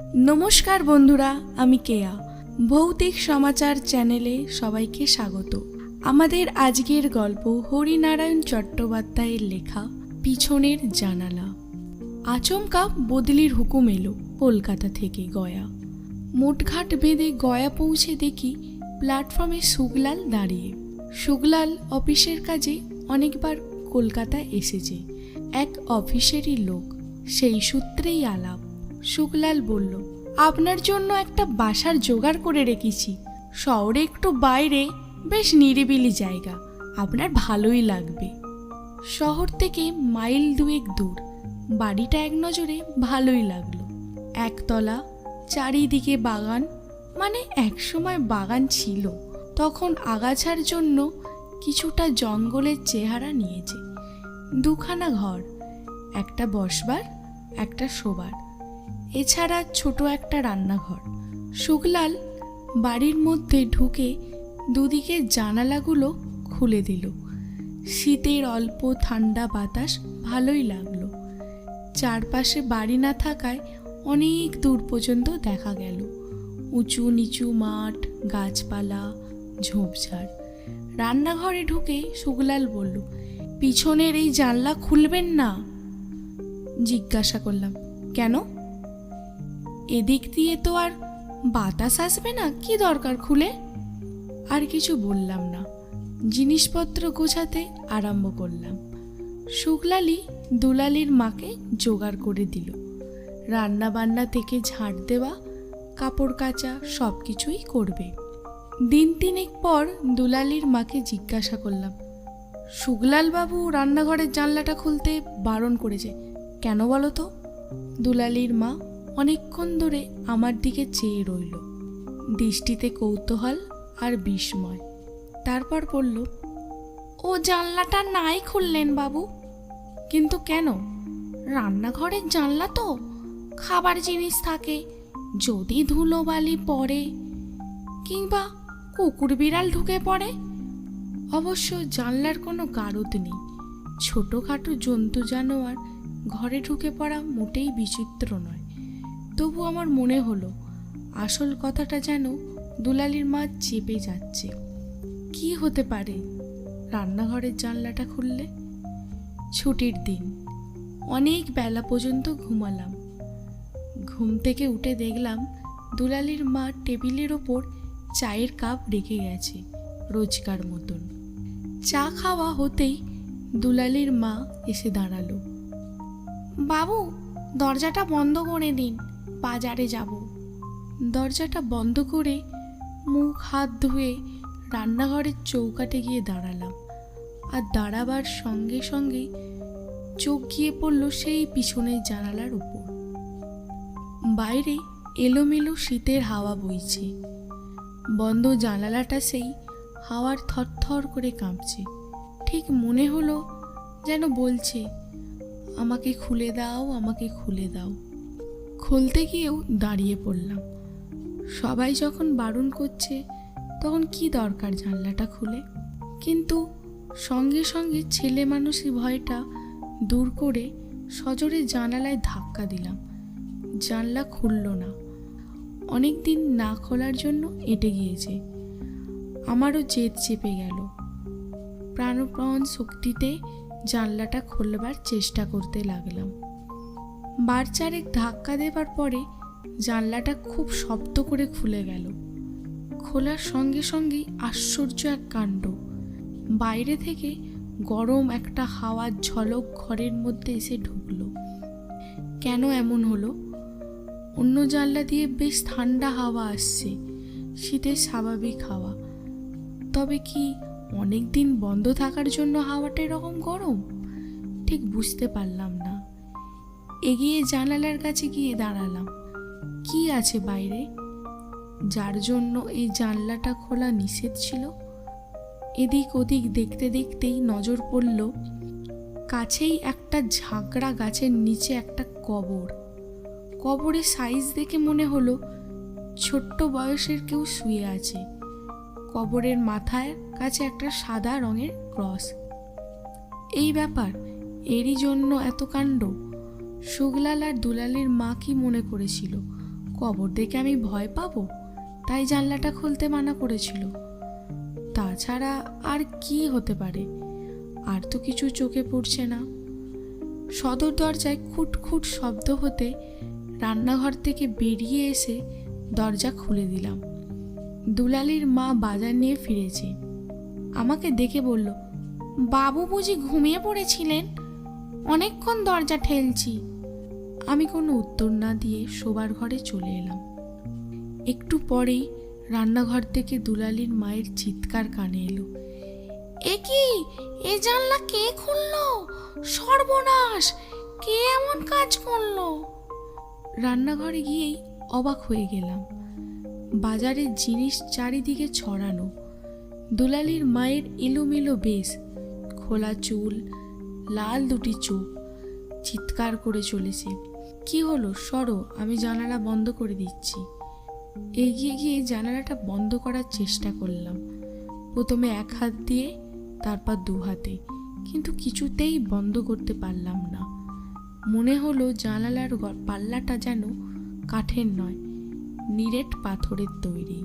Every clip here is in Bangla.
নমস্কার বন্ধুরা, আমি কেয়া। ভৌতিক সমাচার চ্যানেলে সবাইকে স্বাগত। আমাদের আজকের গল্প হরিনারায়ণ চট্টোপাধ্যায়ের লেখা পিছনের জানালা। আচমকা বদলির হুকুম এলো কলকাতা থেকে গয়া। মোটঘাট বেঁধে গয়া পৌঁছে দেখি প্ল্যাটফর্মে শুকলাল দাঁড়িয়ে। শুকলাল অফিসের কাজে অনেকবার কলকাতায় এসেছে, এক অফিসেরই লোক, সেই সূত্রেই আলাপ। শুকলাল বলল, আপনার জন্য একটা বাসার জোগাড় করে রেখেছি, শহরে একটু বাইরে, বেশ নিরিবিলি জায়গা, আপনার ভালোই লাগবে। শহর থেকে মাইল দুয়েক দূর। বাড়িটা এক নজরে ভালোই লাগলো। একতলা, চারিদিকে বাগান, মানে একসময় বাগান ছিল, তখন আগাছার জন্য কিছুটা জঙ্গলের চেহারা নিয়েছে। দুখানা ঘর, একটা বসবার, একটা শোবার, এছাড়া ছোট একটা রান্নাঘর। শুকলাল বাড়ির মধ্যে ঢুকে দুদিকে জানালাগুলো খুলে দিল। শীতের অল্প ঠান্ডা বাতাস ভালোই লাগলো। চারপাশে বাড়ি না থাকায় অনেক দূর পর্যন্ত দেখা গেল উঁচু নিচু মাঠ, গাছপালা, ঝোপঝাড়। রান্নাঘরে ঢুকে শুকলাল বলল, পিছনের এই জানলা খুলবেন না? জিজ্ঞাসা করলাম, কেন? এদিক দিয়ে তো আর বাতাস আসবে না, কি দরকার খুলে? আর কিছু বললাম না, জিনিসপত্র গোছাতে আরম্ভ করলাম। শুকলালই দুলালির মাকে জোগাড় করে দিল। রান্না বান্না থেকে ঝাঁট দেওয়া, কাপড় কাচা সব কিছুই করবে। দিন তিনেক পর দুলালির মাকে জিজ্ঞাসা করলাম, শুকলাল বাবু রান্নাঘরের জানলাটা খুলতে বারণ করেছে, কেন বলো তো? দুলালির মা অনেকক্ষণ ধরে আমার দিকে চেয়ে রইল, দৃষ্টিতে কৌতূহল আর বিস্ময়। তারপর বলল, ও জানলাটা নাই খুললেন বাবু। কিন্তু কেন? রান্নাঘরের জানলা তো, খাবার জিনিস থাকে, যদি ধুলোবালি পড়ে কিংবা কুকুর বিড়াল ঢুকে পড়ে। অবশ্য জানলার কোনো গারদ নেই, ছোটোখাটো জন্তু জানোয়ার ঘরে ঢুকে পড়া মোটেই বিচিত্র নয়। তবু আমার মনে হলো আসল কথাটা যেন দুলালির মা চেপে যাচ্ছে। কি হতে পারে রান্নাঘরের জানলাটা খুললে? ছুটির দিন, অনেক বেলা পর্যন্ত ঘুমালাম। ঘুম থেকে উঠে দেখলাম দুলালির মা টেবিলের ওপর চায়ের কাপ রেখে গেছে রোজকার মতন। চা খাওয়া হতেই দুলালির মা এসে দাঁড়ালো। বাবু, দরজাটা বন্ধ করে দিন, বাজারে যাব। দরজাটা বন্ধ করে মুখ হাত ধুয়ে রান্নাঘরের চৌকাঠে গিয়ে দাঁড়ালাম। আর দাঁড়াবার সঙ্গে সঙ্গেই চোখ গিয়ে পড়ল সেই পিছনের জানালার উপর। বাইরে এলোমেলো শীতের হাওয়া বইছে। বন্ধ জানালাটা সেই হাওয়ার থরথর করে কাঁপছে। ঠিক মনে হলো যেন বলছে, আমাকে খুলে দাও, আমাকে খুলে দাও। খুলতে গিয়েও দাঁড়িয়ে পড়লাম। সবাই যখন বারণ করছে, তখন কি দরকার জানলাটা খুলে? কিন্তু সঙ্গে সঙ্গে ছেলে মানুষই ভয়টা দূর করে সজোরে জানালায় ধাক্কা দিলাম। জানলা খুলল না। অনেক দিন না খোলার জন্য এঁটে গিয়েছে। আমারও জেদ চেপে গেল। প্রাণপণ শক্তিতে জানলাটা খুলবার চেষ্টা করতে লাগলাম। বার চারেক ধাক্কা দেবার পরে জানলাটা খুব শব্দ করে খুলে গেল। খোলার সঙ্গে সঙ্গেই আশ্চর্য এক কাণ্ড, বাইরে থেকে গরম একটা হাওয়ার ঝলক ঘরের মধ্যে এসে ঢুকলো। কেন এমন হলো? অন্য জানলা দিয়ে বেশ ঠান্ডা হাওয়া আসছে, শীতের স্বাভাবিক হাওয়া। তবে কি অনেক দিন বন্ধ থাকার জন্য হাওয়াটা এরকম গরম? ঠিক বুঝতে পারলাম না। এগিয়ে জানালার কাছে গিয়ে দাঁড়ালাম। কি আছে বাইরে, যার জন্য এই জানলাটা খোলা নিষেধ ছিল? এদিক ওদিক দেখতে দেখতেই নজর পড়ল কাছেই একটা ঝাঁকড়া গাছের নিচে একটা কবর। কবরের সাইজ দেখে মনে হলো ছোট্ট বয়সের কেউ শুয়ে আছে। কবরের মাথার কাছে একটা সাদা রঙের ক্রস। এই ব্যাপার, এরই জন্য এত কাণ্ড। শুকলাল আর দুলালির মা কি মনে করেছিল কবর দেখে আমি ভয় পাবো, তাই জানলাটা খুলতে মানা করেছিল। তাছাড়া আর কি হতে পারে? আর তো কিছু চোখে পড়ছে না। সদর দরজায় খুটখুট শব্দ হতে রান্নাঘর থেকে বেরিয়ে এসে দরজা খুলে দিলাম। দুলালির মা বাজার নিয়ে ফিরেছে। আমাকে দেখে বলল, বাবু বুঝি ঘুমিয়ে পড়েছিলেন? অনেকক্ষণ দরজা ঠেলছি। আমি কোনো উত্তর না দিয়ে শোবার ঘরে চলে এলাম। একটু পরেই রান্নাঘর থেকে দুলালির মায়ের চিৎকার কানে এলো, এ কি, এ জানলা কে খুললো? সর্বনাশ! কে এমন কাজ করলো? রান্নাঘরে গিয়েই অবাক হয়ে গেলাম। বাজারের জিনিস চারিদিকে ছড়ানো। দুলালির মায়ের এলোমেলো বেশ, খোলা চুল, লাল দুটি চোখ, চিৎকার করে চলেছে। কি হলো? সরো, আমি জানালা বন্ধ করে দিচ্ছি। এগিয়ে গিয়ে জানালাটা বন্ধ করার চেষ্টা করলাম, প্রথমে এক হাত দিয়ে, তারপর দু হাতে, কিন্তু কিছুতেই বন্ধ করতে পারলাম না। মনে হলো জানালার পাল্লাটা যেন কাঠের নয়, নিরেট পাথরের তৈরি।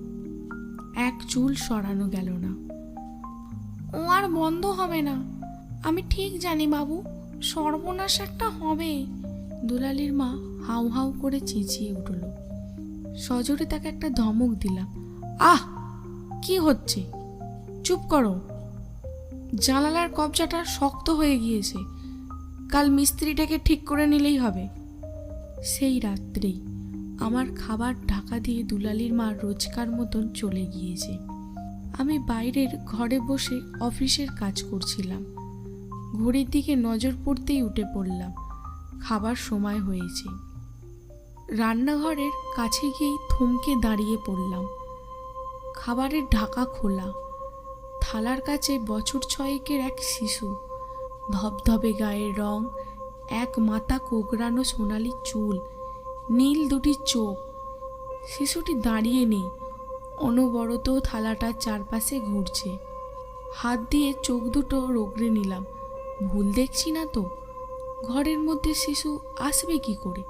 এক চুল সরানো গেল না। ও আর বন্ধ হবে না, আমি ঠিক জানি বাবু, সর্বনাশ একটা হবে। দুলালির মা হাউ হাউ করে চেঁচিয়ে উঠল। সজোরে তাকে একটা ধমক দিলাম। আহ, কি হচ্ছে? চুপ করো। জানালার কবজাটা শক্ত হয়ে গিয়েছে, কাল মিস্ত্রিটাকে ঠিক করে নিলেই হবে। সেই রাত্রেই আমার খাবার ঢাকা দিয়ে দুলালির মা রোজকার মতন চলে গিয়েছে। আমি বাইরের ঘরে বসে অফিসের কাজ করছিলাম। ঘড়ির দিকে নজর পড়তেই উঠে পড়লাম, খাবার সময় হয়েছে। রান্নাঘরের কাছে গিয়েই থমকে দাঁড়িয়ে পড়লাম। খাবারের ঢাকা খোলা, থালার কাছে বছর 6 এক শিশু, ধবধবে গায়ের রং, এক মাথা কোঁকড়ানো সোনালি চুল, নীল দুটি চোখ। শিশুটি দাঁড়িয়ে নেই, অনবরত থালাটার চারপাশে ঘুরছে। হাত দিয়ে চোখ দুটো রগড়ে নিলাম, ভুল দেখছি না তো? ঘরের মধ্যে শিশু আসবে কি করে?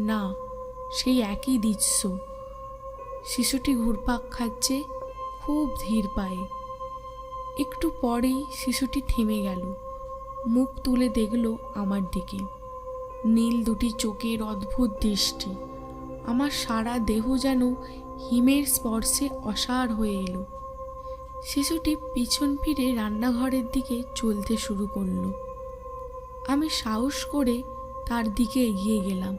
না, সেই একই দৃশ্য। শিশুটি ঘুরপাক খাচ্ছে খুব ধীর পায়ে। একটু পরেই শিশুটি থেমে গেল, মুখ তুলে দেখল আমার দিকে। নীল দুটি চোখের অদ্ভুত দৃষ্টি। আমার সারা দেহ যেন হিমের স্পর্শে অসাড় হয়ে এলো। শিশুটি পিছন ফিরে রান্নাঘরের দিকে চলতে শুরু করলো। আমি সাহস করে তার দিকে এগিয়ে গেলাম।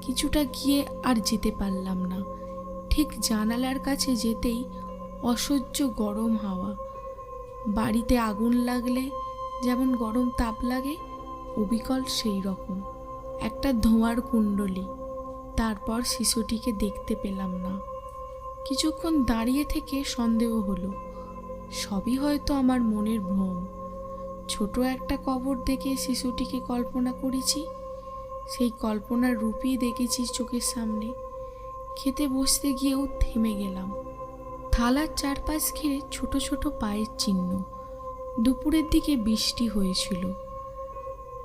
কিছুটা গিয়ে আর যেতে পারলাম না। ঠিক জানালার কাছে যেতেই অসহ্য গরম হাওয়া। বাড়িতে আগুন লাগলে যেমন গরম তাপ লাগে, অবিকল সেই রকম একটা ধোঁয়ার কুণ্ডলী। তারপর শিশুটিকে দেখতে পেলাম না। কিছুক্ষণ দাঁড়িয়ে থেকে সন্দেহ হলো, সবই হয়তো আমার মনের ভ্রম। ছোট একটা কবর দেখে শিশুটিকে কল্পনা করেছি, সেই কল্পনার রূপই দেখেছি চোখের সামনে। খেতে বসতে গিয়েও থেমে গেলাম। থালার চারপাশ ঘিরে ছোট ছোট পায়ের চিহ্ন। দুপুরের দিকে বৃষ্টি হয়েছিল।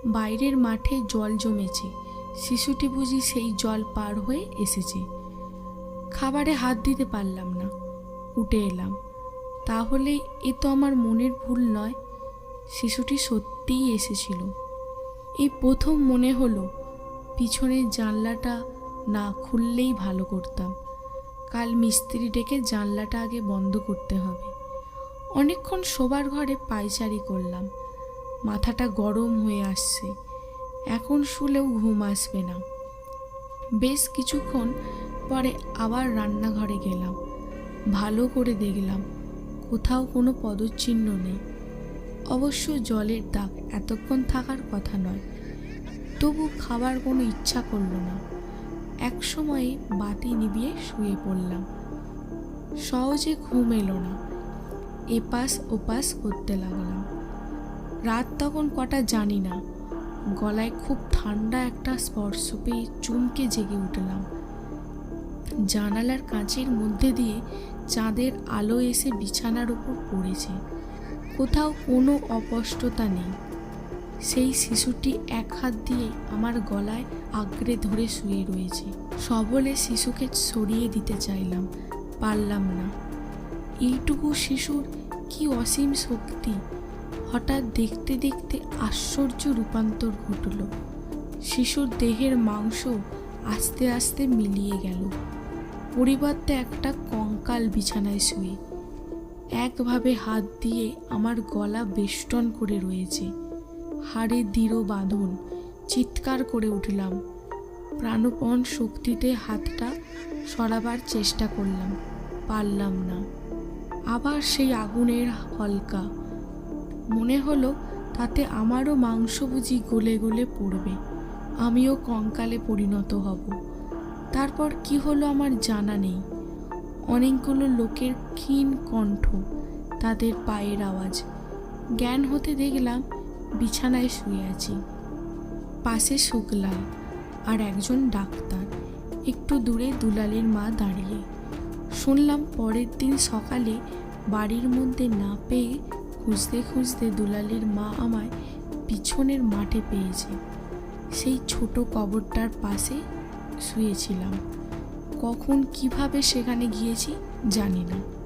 বাইরের মাঠে জল জমেছে, শিশুটি বুঝি সেই জল পার হয়ে এসেছে। খাবারে হাত দিতে পারলাম না, উঠে এলাম। তাহলে এ তো আমার মনের ভুল নয়, শিশুটি সত্যিই এসেছিল। এই প্রথম মনে হলো পিছনের জানলাটা না খুললেই ভালো করতাম। কাল মিস্ত্রি ডেকে জানলাটা আগে বন্ধ করতে হবে। অনেকক্ষণ শোবার ঘরে পায়চারি করলাম, মাথাটা গরম হয়ে আসছে। এখন শুলেও ঘুম আসবে না। বেশ কিছুক্ষণ পরে আবার রান্নাঘরে গেলাম। ভালো করে দেখলাম কোথাও কোনো পদচিহ্ন নেই। অবশ্য জলের দাগ এতক্ষণ থাকার কথা নয়, তবু খাবার কোনো ইচ্ছা করলো না। এক সময়ে বাতি নিভিয়ে শুয়ে পড়লাম। সহজে ঘুম এলো না, এপাশ ওপাশ করতে লাগলাম। রাত তখন কটা জানি না। গলায় খুব ঠান্ডা একটা স্পর্শ পেয়ে চমকে জেগে উঠলাম। জানালার কাঁচের মধ্যে দিয়ে চাঁদের আলো এসে বিছানার উপর পড়েছে। কোথাও কোনো অস্পষ্টতা নেই। সেই শিশুটি এক হাত দিয়ে আমার গলায় আঁকড়ে ধরে শুয়ে রয়েছে। সবলে শিশুকে সরিয়ে দিতে চাইলাম, পারলাম না। এইটুকু শিশুর কি অসীম শক্তি! হঠাৎ দেখতে দেখতে আশ্চর্য রূপান্তর ঘটল। শিশুর দেহের মাংস আস্তে আস্তে মিলিয়ে গেল। পরিবর্তে একটা কঙ্কাল বিছানায় শুয়ে একভাবে হাত দিয়ে আমার গলা বেষ্টন করে রয়েছে। হাড়ে দৃঢ় বাঁধন। চিৎকার করে উঠলাম। প্রাণপণ শক্তিতে হাতটা সরাবার চেষ্টা করলাম, পারলাম না। আবার সেই আগুনের হলকা। মনে হলো তাতে আমারও মাংস বুঝি গলে গলে পড়বে, আমিও কঙ্কালে পরিণত হব। তারপর কি হলো আমার জানা নেই। অনেকগুলো লোকের ক্ষীণ কণ্ঠ, তাদের পায়ের আওয়াজ। জ্ঞান হতে দেখলাম বিছানায় শুয়ে আছি। পাশে শুক্লাল আর একজন ডাক্তার। একটু দূরে দুলালের মা দাঁড়িয়ে। শুনলাম পরের দিন সকালে বাড়ির মধ্যে না পেয়ে খুঁজতে খুঁজতে দুলালের মা আমায় পিছনের মাঠে পেয়েছে। সেই ছোট কবরটার পাশে শুয়েছিলাম। কখন কিভাবে সেখানে গিয়েছি জানি না।